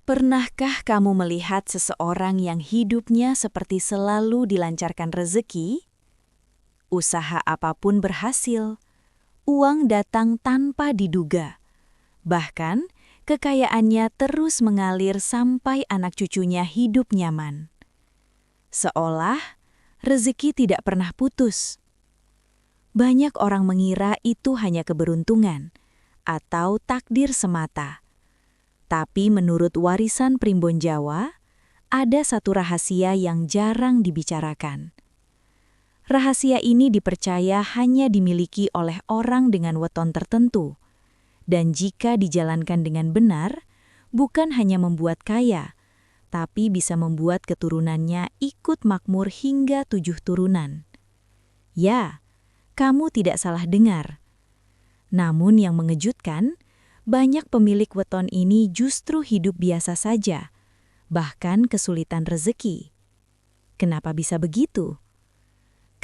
Pernahkah kamu melihat seseorang yang hidupnya seperti selalu dilancarkan rezeki? Usaha apapun berhasil, uang datang tanpa diduga. Bahkan, kekayaannya terus mengalir sampai anak cucunya hidup nyaman. Seolah rezeki tidak pernah putus. Banyak orang mengira itu hanya keberuntungan atau takdir semata. Tapi menurut warisan Primbon Jawa, ada satu rahasia yang jarang dibicarakan. Rahasia ini dipercaya hanya dimiliki oleh orang dengan weton tertentu. Dan jika dijalankan dengan benar, bukan hanya membuat kaya, tapi bisa membuat keturunannya ikut makmur hingga 7 turunan. Ya, kamu tidak salah dengar. Namun yang mengejutkan, banyak pemilik weton ini justru hidup biasa saja, bahkan kesulitan rezeki. Kenapa bisa begitu?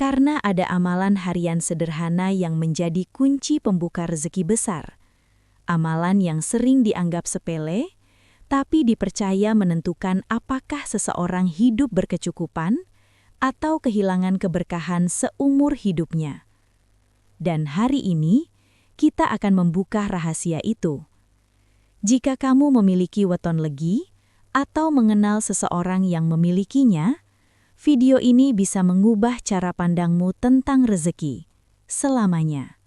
Karena ada amalan harian sederhana yang menjadi kunci pembuka rezeki besar. Amalan yang sering dianggap sepele, tapi dipercaya menentukan apakah seseorang hidup berkecukupan atau kehilangan keberkahan seumur hidupnya. Dan hari ini, kita akan membuka rahasia itu. Jika kamu memiliki weton legi atau mengenal seseorang yang memilikinya, video ini bisa mengubah cara pandangmu tentang rezeki selamanya.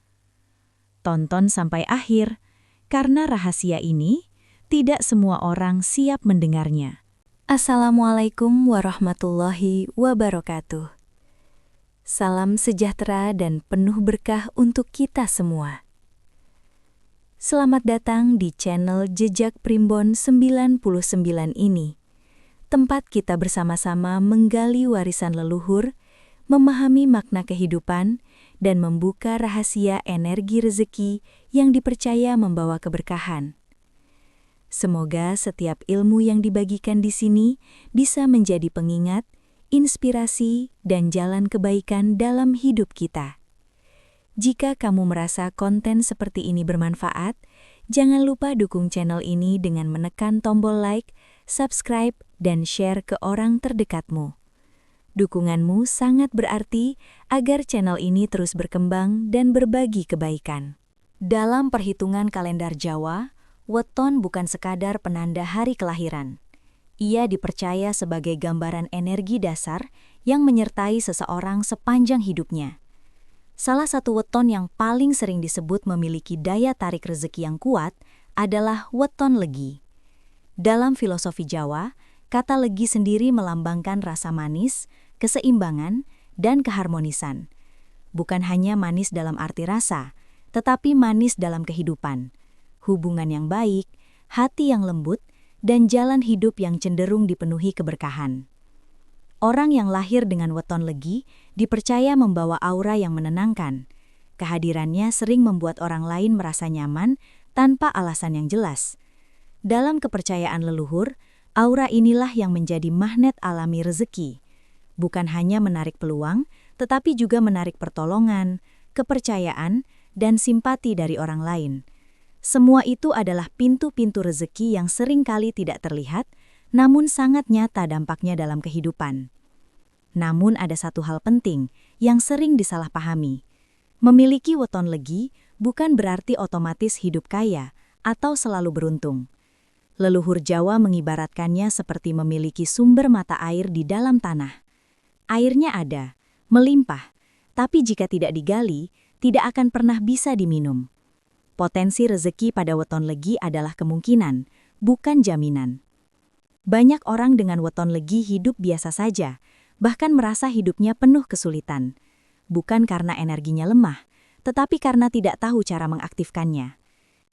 Tonton sampai akhir, karena rahasia ini tidak semua orang siap mendengarnya. Assalamualaikum warahmatullahi wabarakatuh. Salam sejahtera dan penuh berkah untuk kita semua. Selamat datang di channel Jejak Primbon 99 ini, tempat kita bersama-sama menggali warisan leluhur, memahami makna kehidupan, dan membuka rahasia energi rezeki yang dipercaya membawa keberkahan. Semoga setiap ilmu yang dibagikan di sini bisa menjadi pengingat, inspirasi, dan jalan kebaikan dalam hidup kita. Jika kamu merasa konten seperti ini bermanfaat, jangan lupa dukung channel ini dengan menekan tombol like, subscribe, dan share ke orang terdekatmu. Dukunganmu sangat berarti agar channel ini terus berkembang dan berbagi kebaikan. Dalam perhitungan kalender Jawa, weton bukan sekadar penanda hari kelahiran. Ia dipercaya sebagai gambaran energi dasar yang menyertai seseorang sepanjang hidupnya. Salah satu weton yang paling sering disebut memiliki daya tarik rezeki yang kuat adalah weton legi. Dalam filosofi Jawa, kata legi sendiri melambangkan rasa manis, keseimbangan, dan keharmonisan. Bukan hanya manis dalam arti rasa, tetapi manis dalam kehidupan, hubungan yang baik, hati yang lembut, dan jalan hidup yang cenderung dipenuhi keberkahan. Orang yang lahir dengan weton legi dipercaya membawa aura yang menenangkan. Kehadirannya sering membuat orang lain merasa nyaman tanpa alasan yang jelas. Dalam kepercayaan leluhur, aura inilah yang menjadi magnet alami rezeki. Bukan hanya menarik peluang, tetapi juga menarik pertolongan, kepercayaan, dan simpati dari orang lain. Semua itu adalah pintu-pintu rezeki yang seringkali tidak terlihat, namun sangat nyata dampaknya dalam kehidupan. Namun ada satu hal penting yang sering disalahpahami. Memiliki weton legi bukan berarti otomatis hidup kaya atau selalu beruntung. Leluhur Jawa mengibaratkannya seperti memiliki sumber mata air di dalam tanah. Airnya ada, melimpah, tapi jika tidak digali, tidak akan pernah bisa diminum. Potensi rezeki pada weton legi adalah kemungkinan, bukan jaminan. Banyak orang dengan weton legi hidup biasa saja, bahkan merasa hidupnya penuh kesulitan. Bukan karena energinya lemah, tetapi karena tidak tahu cara mengaktifkannya.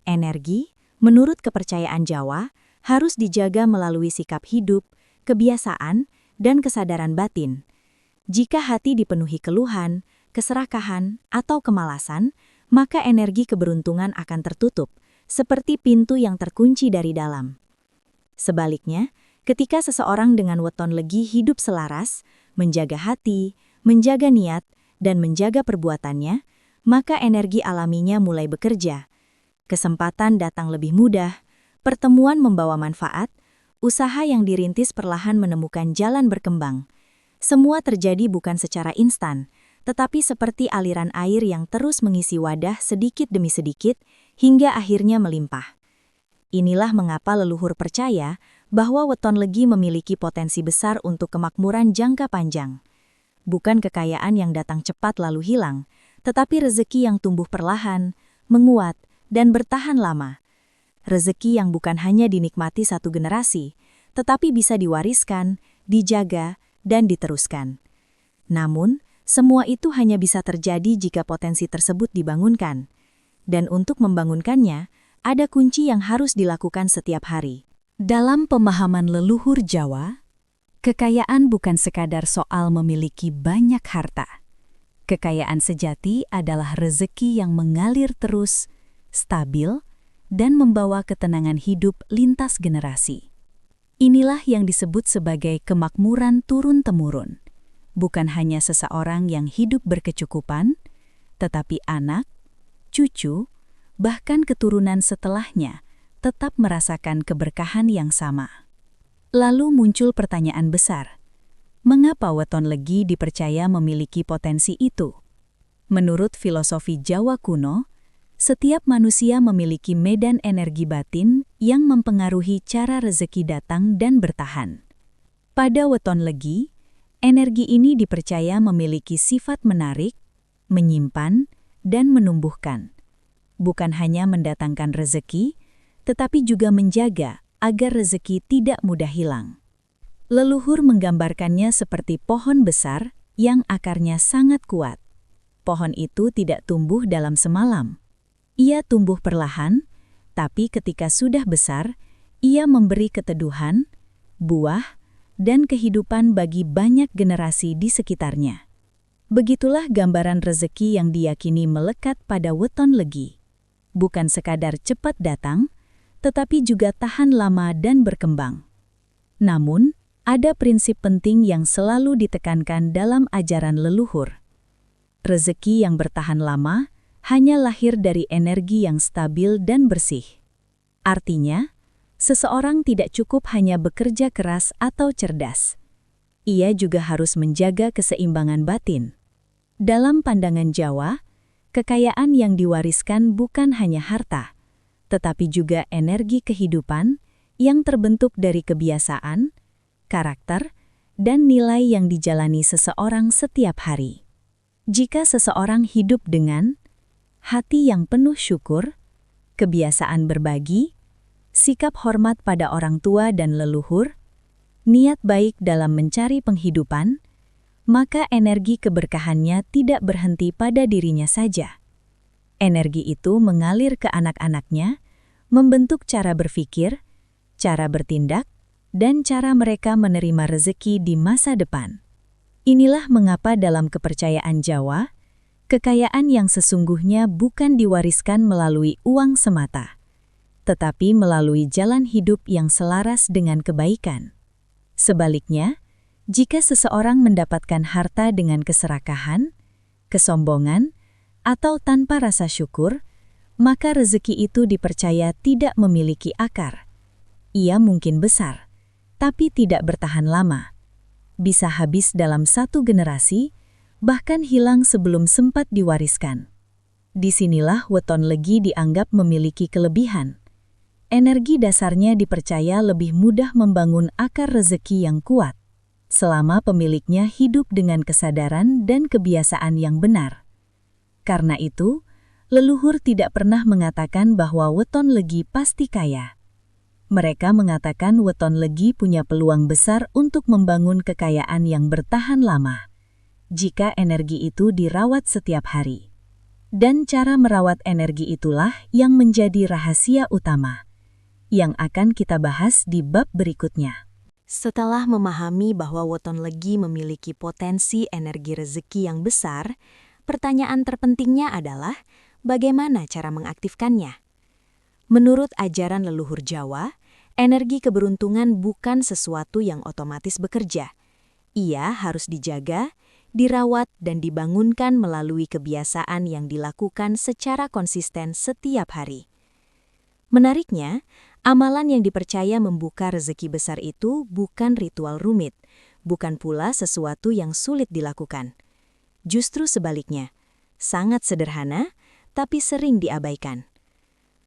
Energi, menurut kepercayaan Jawa, harus dijaga melalui sikap hidup, kebiasaan, dan kesadaran batin. Jika hati dipenuhi keluhan, keserakahan, atau kemalasan, maka energi keberuntungan akan tertutup, seperti pintu yang terkunci dari dalam. Sebaliknya, ketika seseorang dengan weton legi hidup selaras, menjaga hati, menjaga niat, dan menjaga perbuatannya, maka energi alaminya mulai bekerja. Kesempatan datang lebih mudah, pertemuan membawa manfaat, Usaha yang dirintis perlahan menemukan jalan berkembang. Semua terjadi bukan secara instan, tetapi seperti aliran air yang terus mengisi wadah sedikit demi sedikit hingga akhirnya melimpah. Inilah mengapa leluhur percaya bahwa weton legi memiliki potensi besar untuk kemakmuran jangka panjang. Bukan kekayaan yang datang cepat lalu hilang, tetapi rezeki yang tumbuh perlahan, menguat, dan bertahan lama. Rezeki yang bukan hanya dinikmati satu generasi, tetapi bisa diwariskan, dijaga, dan diteruskan. Namun, semua itu hanya bisa terjadi jika potensi tersebut dibangunkan. Dan untuk membangunkannya, ada kunci yang harus dilakukan setiap hari. Dalam pemahaman leluhur Jawa, kekayaan bukan sekadar soal memiliki banyak harta. Kekayaan sejati adalah rezeki yang mengalir terus, stabil, dan membawa ketenangan hidup lintas generasi. Inilah yang disebut sebagai kemakmuran turun-temurun. Bukan hanya seseorang yang hidup berkecukupan, tetapi anak, cucu, bahkan keturunan setelahnya tetap merasakan keberkahan yang sama. Lalu muncul pertanyaan besar. Mengapa weton legi dipercaya memiliki potensi itu? Menurut filosofi Jawa kuno, setiap manusia memiliki medan energi batin yang mempengaruhi cara rezeki datang dan bertahan. Pada weton legi, energi ini dipercaya memiliki sifat menarik, menyimpan, dan menumbuhkan. Bukan hanya mendatangkan rezeki, tetapi juga menjaga agar rezeki tidak mudah hilang. Leluhur menggambarkannya seperti pohon besar yang akarnya sangat kuat. Pohon itu tidak tumbuh dalam semalam. Ia tumbuh perlahan, tapi ketika sudah besar, ia memberi keteduhan, buah, dan kehidupan bagi banyak generasi di sekitarnya. Begitulah gambaran rezeki yang diyakini melekat pada weton legi. Bukan sekadar cepat datang, tetapi juga tahan lama dan berkembang. Namun, ada prinsip penting yang selalu ditekankan dalam ajaran leluhur. Rezeki yang bertahan lama hanya lahir dari energi yang stabil dan bersih. Artinya, seseorang tidak cukup hanya bekerja keras atau cerdas. Ia juga harus menjaga keseimbangan batin. Dalam pandangan Jawa, kekayaan yang diwariskan bukan hanya harta, tetapi juga energi kehidupan yang terbentuk dari kebiasaan, karakter, dan nilai yang dijalani seseorang setiap hari. Jika seseorang hidup dengan hati yang penuh syukur, kebiasaan berbagi, sikap hormat pada orang tua dan leluhur, niat baik dalam mencari penghidupan, maka energi keberkahannya tidak berhenti pada dirinya saja. Energi itu mengalir ke anak-anaknya, membentuk cara berpikir, cara bertindak, dan cara mereka menerima rezeki di masa depan. Inilah mengapa dalam kepercayaan Jawa, kekayaan yang sesungguhnya bukan diwariskan melalui uang semata, tetapi melalui jalan hidup yang selaras dengan kebaikan. Sebaliknya, jika seseorang mendapatkan harta dengan keserakahan, kesombongan, atau tanpa rasa syukur, maka rezeki itu dipercaya tidak memiliki akar. Ia mungkin besar, tapi tidak bertahan lama. Bisa habis dalam satu generasi, bahkan hilang sebelum sempat diwariskan. Disinilah weton legi dianggap memiliki kelebihan. Energi dasarnya dipercaya lebih mudah membangun akar rezeki yang kuat, selama pemiliknya hidup dengan kesadaran dan kebiasaan yang benar. Karena itu, leluhur tidak pernah mengatakan bahwa weton legi pasti kaya. Mereka mengatakan weton legi punya peluang besar untuk membangun kekayaan yang bertahan lama, jika energi itu dirawat setiap hari. Dan cara merawat energi itulah yang menjadi rahasia utama, yang akan kita bahas di bab berikutnya. Setelah memahami bahwa weton legi memiliki potensi energi rezeki yang besar, pertanyaan terpentingnya adalah bagaimana cara mengaktifkannya. Menurut ajaran leluhur Jawa, energi keberuntungan bukan sesuatu yang otomatis bekerja. Ia harus dijaga, dirawat, dan dibangunkan melalui kebiasaan yang dilakukan secara konsisten setiap hari. Menariknya, Amalan yang dipercaya membuka rezeki besar itu bukan ritual rumit, bukan pula sesuatu yang sulit dilakukan. Justru sebaliknya, sangat sederhana, tapi sering diabaikan.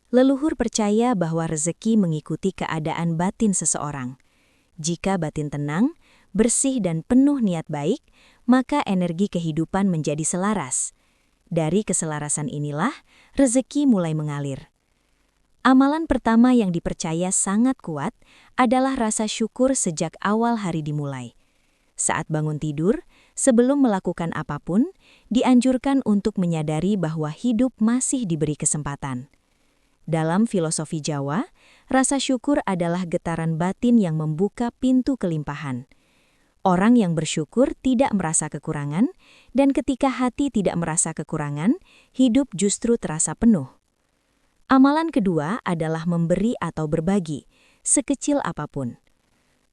Leluhur percaya bahwa rezeki mengikuti keadaan batin seseorang. Jika batin tenang, bersih dan penuh niat baik, maka energi kehidupan menjadi selaras. Dari keselarasan inilah, rezeki mulai mengalir. Amalan pertama yang dipercaya sangat kuat adalah rasa syukur sejak awal hari dimulai. Saat bangun tidur, sebelum melakukan apapun, dianjurkan untuk menyadari bahwa hidup masih diberi kesempatan. Dalam filosofi Jawa, rasa syukur adalah getaran batin yang membuka pintu kelimpahan. Orang yang bersyukur tidak merasa kekurangan, dan ketika hati tidak merasa kekurangan, hidup justru terasa penuh. Amalan kedua adalah memberi atau berbagi, sekecil apapun.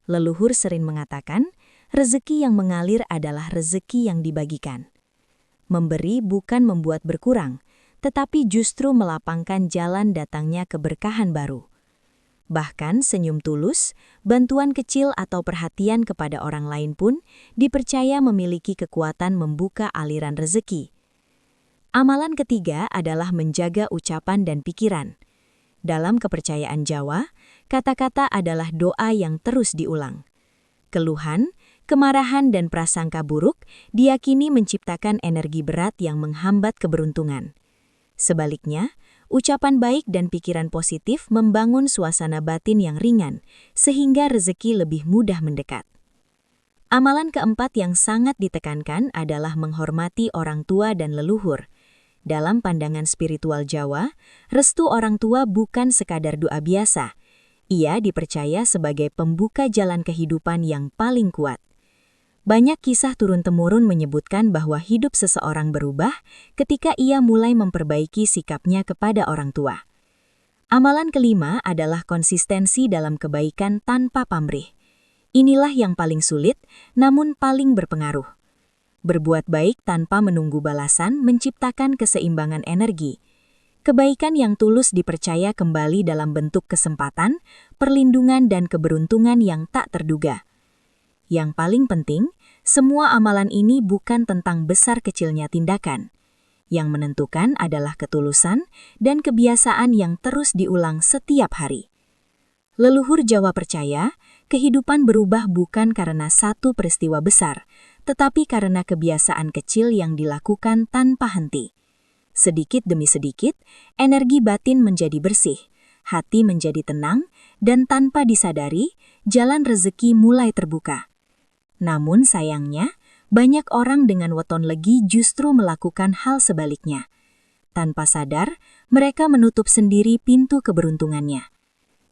Leluhur sering mengatakan, rezeki yang mengalir adalah rezeki yang dibagikan. Memberi bukan membuat berkurang, tetapi justru melapangkan jalan datangnya keberkahan baru. Bahkan senyum tulus, bantuan kecil atau perhatian kepada orang lain pun dipercaya memiliki kekuatan membuka aliran rezeki. Amalan ketiga adalah menjaga ucapan dan pikiran. Dalam kepercayaan Jawa, kata-kata adalah doa yang terus diulang. Keluhan, kemarahan dan prasangka buruk diyakini menciptakan energi berat yang menghambat keberuntungan. Sebaliknya, ucapan baik dan pikiran positif membangun suasana batin yang ringan, sehingga rezeki lebih mudah mendekat. Amalan keempat yang sangat ditekankan adalah menghormati orang tua dan leluhur. Dalam pandangan spiritual Jawa, restu orang tua bukan sekadar doa biasa. Ia dipercaya sebagai pembuka jalan kehidupan yang paling kuat. Banyak kisah turun-temurun menyebutkan bahwa hidup seseorang berubah ketika ia mulai memperbaiki sikapnya kepada orang tua. Amalan kelima adalah konsistensi dalam kebaikan tanpa pamrih. Inilah yang paling sulit, namun paling berpengaruh. Berbuat baik tanpa menunggu balasan menciptakan keseimbangan energi. Kebaikan yang tulus dipercaya kembali dalam bentuk kesempatan, perlindungan dan keberuntungan yang tak terduga. Yang paling penting, semua amalan ini bukan tentang besar kecilnya tindakan. Yang menentukan adalah ketulusan dan kebiasaan yang terus diulang setiap hari. Leluhur Jawa percaya, kehidupan berubah bukan karena satu peristiwa besar, tetapi karena kebiasaan kecil yang dilakukan tanpa henti. Sedikit demi sedikit, energi batin menjadi bersih, hati menjadi tenang, dan tanpa disadari, jalan rezeki mulai terbuka. Namun sayangnya, banyak orang dengan weton legi justru melakukan hal sebaliknya. Tanpa sadar, mereka menutup sendiri pintu keberuntungannya.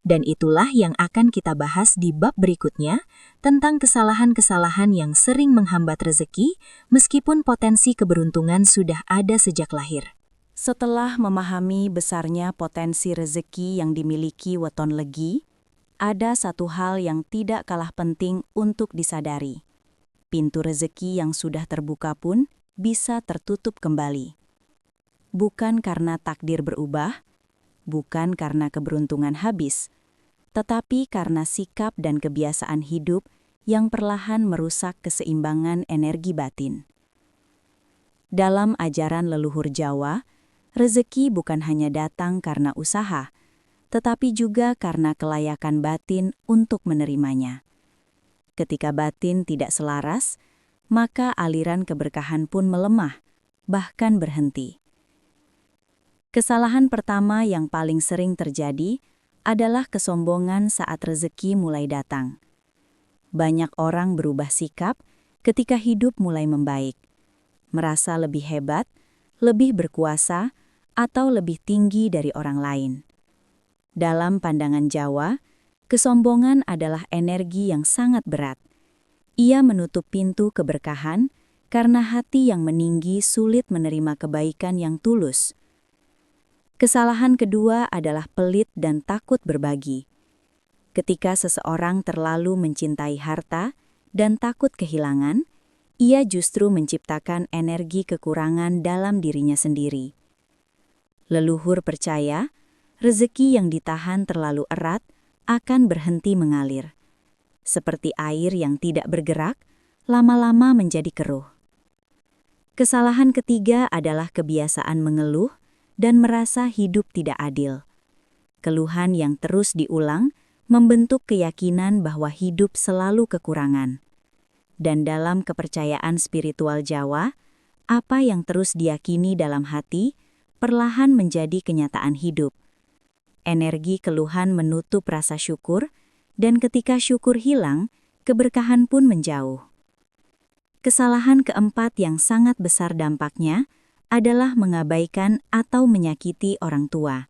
Dan itulah yang akan kita bahas di bab berikutnya, tentang kesalahan-kesalahan yang sering menghambat rezeki, meskipun potensi keberuntungan sudah ada sejak lahir. Setelah memahami besarnya potensi rezeki yang dimiliki weton legi, ada satu hal yang tidak kalah penting untuk disadari. Pintu rezeki yang sudah terbuka pun bisa tertutup kembali. Bukan karena takdir berubah, bukan karena keberuntungan habis, tetapi karena sikap dan kebiasaan hidup yang perlahan merusak keseimbangan energi batin. Dalam ajaran leluhur Jawa, rezeki bukan hanya datang karena usaha, tetapi juga karena kelayakan batin untuk menerimanya. Ketika batin tidak selaras, maka aliran keberkahan pun melemah, bahkan berhenti. Kesalahan pertama yang paling sering terjadi adalah kesombongan saat rezeki mulai datang. Banyak orang berubah sikap ketika hidup mulai membaik, merasa lebih hebat, lebih berkuasa, atau lebih tinggi dari orang lain. Dalam pandangan Jawa, kesombongan adalah energi yang sangat berat. Ia menutup pintu keberkahan karena hati yang meninggi sulit menerima kebaikan yang tulus. Kesalahan kedua adalah pelit dan takut berbagi. Ketika seseorang terlalu mencintai harta dan takut kehilangan, ia justru menciptakan energi kekurangan dalam dirinya sendiri. Leluhur percaya, rezeki yang ditahan terlalu erat akan berhenti mengalir. Seperti air yang tidak bergerak, lama-lama menjadi keruh. Kesalahan ketiga adalah kebiasaan mengeluh dan merasa hidup tidak adil. Keluhan yang terus diulang membentuk keyakinan bahwa hidup selalu kekurangan. Dan dalam kepercayaan spiritual Jawa, apa yang terus diyakini dalam hati perlahan menjadi kenyataan hidup. Energi keluhan menutup rasa syukur, dan ketika syukur hilang, keberkahan pun menjauh. Kesalahan keempat yang sangat besar dampaknya adalah mengabaikan atau menyakiti orang tua.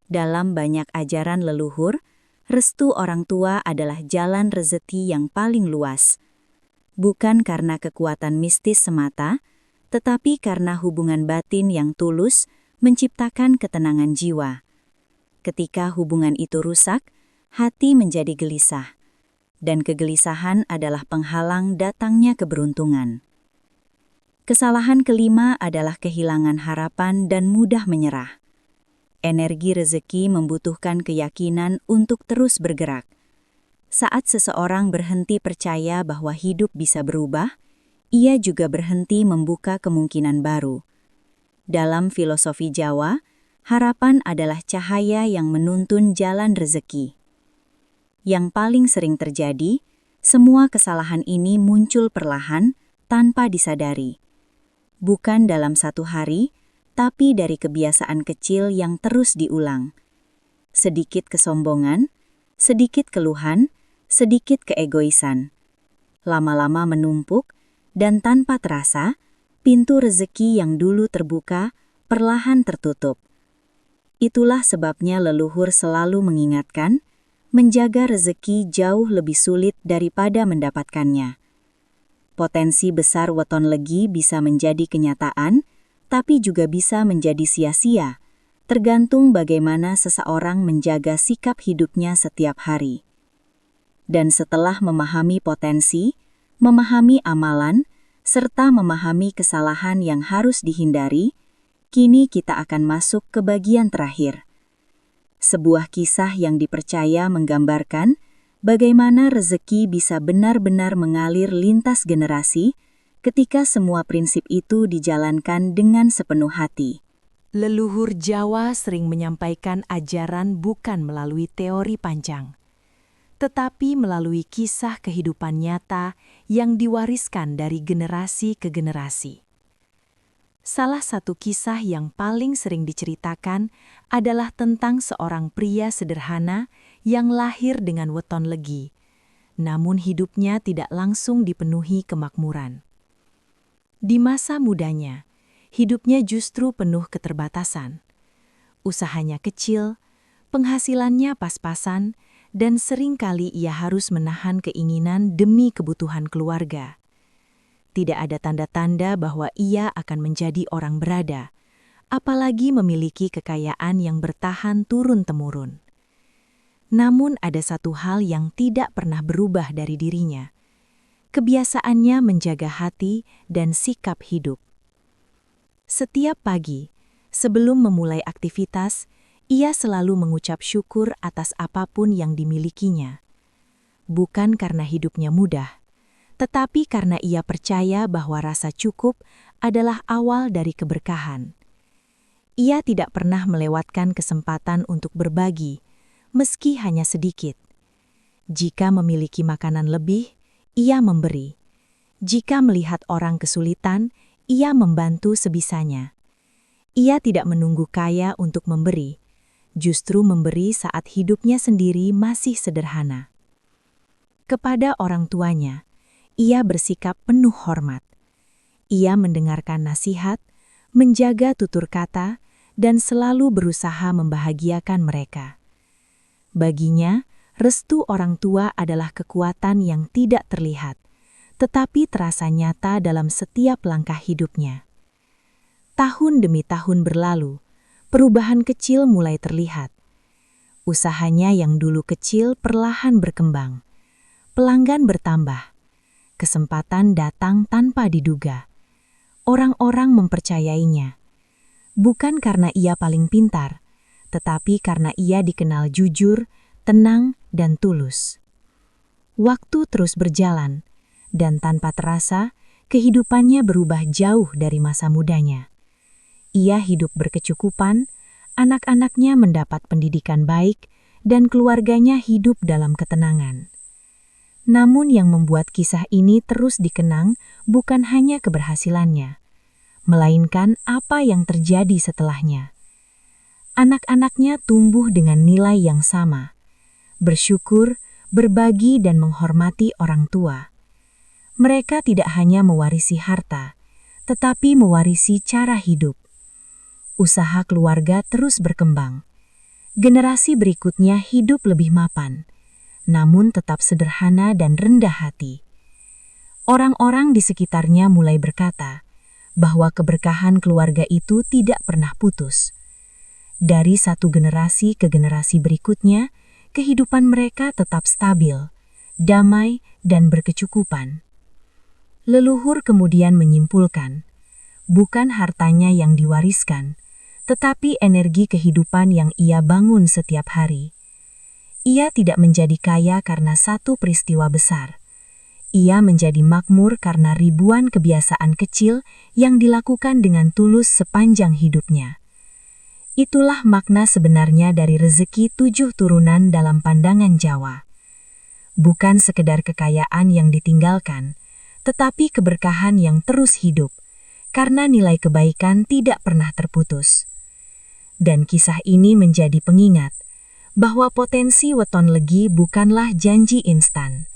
Dalam banyak ajaran leluhur, restu orang tua adalah jalan rezeki yang paling luas. Bukan karena kekuatan mistis semata, tetapi karena hubungan batin yang tulus menciptakan ketenangan jiwa. Ketika hubungan itu rusak, hati menjadi gelisah, dan kegelisahan adalah penghalang datangnya keberuntungan. Kesalahan kelima adalah kehilangan harapan dan mudah menyerah. Energi rezeki membutuhkan keyakinan untuk terus bergerak. Saat seseorang berhenti percaya bahwa hidup bisa berubah, ia juga berhenti membuka kemungkinan baru. Dalam filosofi Jawa, harapan adalah cahaya yang menuntun jalan rezeki. Yang paling sering terjadi, semua kesalahan ini muncul perlahan tanpa disadari. Bukan dalam satu hari, tapi dari kebiasaan kecil yang terus diulang. Sedikit kesombongan, sedikit keluhan, sedikit keegoisan. Lama-lama menumpuk, dan tanpa terasa, pintu rezeki yang dulu terbuka perlahan tertutup. Itulah sebabnya leluhur selalu mengingatkan, menjaga rezeki jauh lebih sulit daripada mendapatkannya. Potensi besar weton legi bisa menjadi kenyataan, tapi juga bisa menjadi sia-sia, tergantung bagaimana seseorang menjaga sikap hidupnya setiap hari. Dan setelah memahami potensi, memahami amalan, serta memahami kesalahan yang harus dihindari, kini kita akan masuk ke bagian terakhir. Sebuah kisah yang dipercaya menggambarkan bagaimana rezeki bisa benar-benar mengalir lintas generasi ketika semua prinsip itu dijalankan dengan sepenuh hati. Leluhur Jawa sering menyampaikan ajaran bukan melalui teori panjang, tetapi melalui kisah kehidupan nyata yang diwariskan dari generasi ke generasi. Salah satu kisah yang paling sering diceritakan adalah tentang seorang pria sederhana yang lahir dengan weton legi, namun hidupnya tidak langsung dipenuhi kemakmuran. Di masa mudanya, hidupnya justru penuh keterbatasan. Usahanya kecil, penghasilannya pas-pasan, dan seringkali ia harus menahan keinginan demi kebutuhan keluarga. Tidak ada tanda-tanda bahwa ia akan menjadi orang berada, apalagi memiliki kekayaan yang bertahan turun-temurun. Namun ada satu hal yang tidak pernah berubah dari dirinya. Kebiasaannya menjaga hati dan sikap hidup. Setiap pagi, sebelum memulai aktivitas, ia selalu mengucap syukur atas apapun yang dimilikinya. Bukan karena hidupnya mudah, tetapi karena ia percaya bahwa rasa cukup adalah awal dari keberkahan. Ia tidak pernah melewatkan kesempatan untuk berbagi, meski hanya sedikit. Jika memiliki makanan lebih, ia memberi. Jika melihat orang kesulitan, ia membantu sebisanya. Ia tidak menunggu kaya untuk memberi, justru memberi saat hidupnya sendiri masih sederhana. Kepada orang tuanya, ia bersikap penuh hormat. Ia mendengarkan nasihat, menjaga tutur kata, dan selalu berusaha membahagiakan mereka. Baginya, restu orang tua adalah kekuatan yang tidak terlihat, tetapi terasa nyata dalam setiap langkah hidupnya. Tahun demi tahun berlalu, perubahan kecil mulai terlihat. Usahanya yang dulu kecil perlahan berkembang. Pelanggan bertambah. Kesempatan datang tanpa diduga. Orang-orang mempercayainya. Bukan karena ia paling pintar, tetapi karena ia dikenal jujur, tenang, dan tulus. Waktu terus berjalan, dan tanpa terasa, kehidupannya berubah jauh dari masa mudanya. Ia hidup berkecukupan, anak-anaknya mendapat pendidikan baik, dan keluarganya hidup dalam ketenangan. Namun yang membuat kisah ini terus dikenang bukan hanya keberhasilannya, melainkan apa yang terjadi setelahnya. Anak-anaknya tumbuh dengan nilai yang sama, bersyukur, berbagi dan menghormati orang tua. Mereka tidak hanya mewarisi harta, tetapi mewarisi cara hidup. Usaha keluarga terus berkembang. Generasi berikutnya hidup lebih mapan, namun tetap sederhana dan rendah hati. Orang-orang di sekitarnya mulai berkata bahwa keberkahan keluarga itu tidak pernah putus. Dari satu generasi ke generasi berikutnya, kehidupan mereka tetap stabil, damai, dan berkecukupan. Leluhur kemudian menyimpulkan, bukan hartanya yang diwariskan, tetapi energi kehidupan yang ia bangun setiap hari. Ia tidak menjadi kaya karena satu peristiwa besar. Ia menjadi makmur karena ribuan kebiasaan kecil yang dilakukan dengan tulus sepanjang hidupnya. Itulah makna sebenarnya dari rezeki 7 turunan dalam pandangan Jawa. Bukan sekedar kekayaan yang ditinggalkan, tetapi keberkahan yang terus hidup, karena nilai kebaikan tidak pernah terputus. Dan kisah ini menjadi pengingat bahwa potensi weton legi bukanlah janji instan,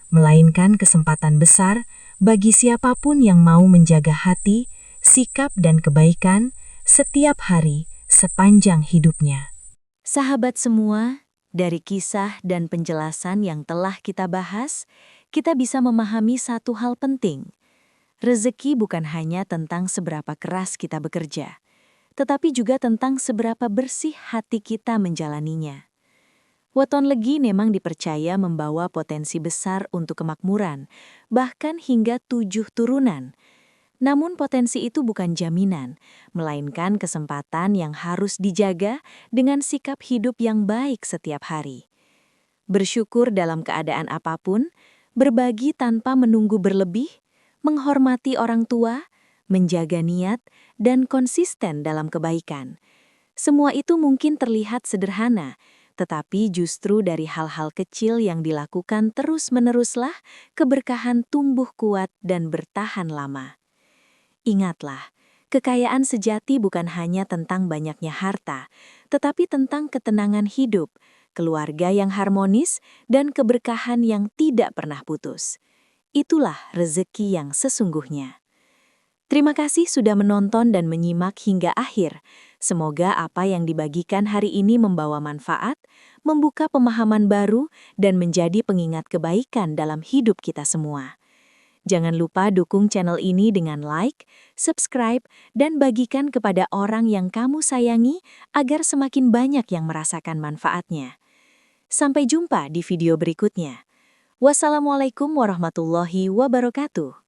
melainkan kesempatan besar bagi siapapun yang mau menjaga hati, sikap dan kebaikan setiap hari sepanjang hidupnya. Sahabat semua, dari kisah dan penjelasan yang telah kita bahas, kita bisa memahami satu hal penting. Rezeki bukan hanya tentang seberapa keras kita bekerja, tetapi juga tentang seberapa bersih hati kita menjalaninya. Weton legi memang dipercaya membawa potensi besar untuk kemakmuran, bahkan hingga 7 turunan. Namun potensi itu bukan jaminan, melainkan kesempatan yang harus dijaga dengan sikap hidup yang baik setiap hari. Bersyukur dalam keadaan apapun, berbagi tanpa menunggu berlebih, menghormati orang tua, menjaga niat, dan konsisten dalam kebaikan. Semua itu mungkin terlihat sederhana, tetapi justru dari hal-hal kecil yang dilakukan terus-meneruslah keberkahan tumbuh kuat dan bertahan lama. Ingatlah, kekayaan sejati bukan hanya tentang banyaknya harta, tetapi tentang ketenangan hidup, keluarga yang harmonis, dan keberkahan yang tidak pernah putus. Itulah rezeki yang sesungguhnya. Terima kasih sudah menonton dan menyimak hingga akhir. Semoga apa yang dibagikan hari ini membawa manfaat, membuka pemahaman baru, dan menjadi pengingat kebaikan dalam hidup kita semua. Jangan lupa dukung channel ini dengan like, subscribe, dan bagikan kepada orang yang kamu sayangi agar semakin banyak yang merasakan manfaatnya. Sampai jumpa di video berikutnya. Wassalamualaikum warahmatullahi wabarakatuh.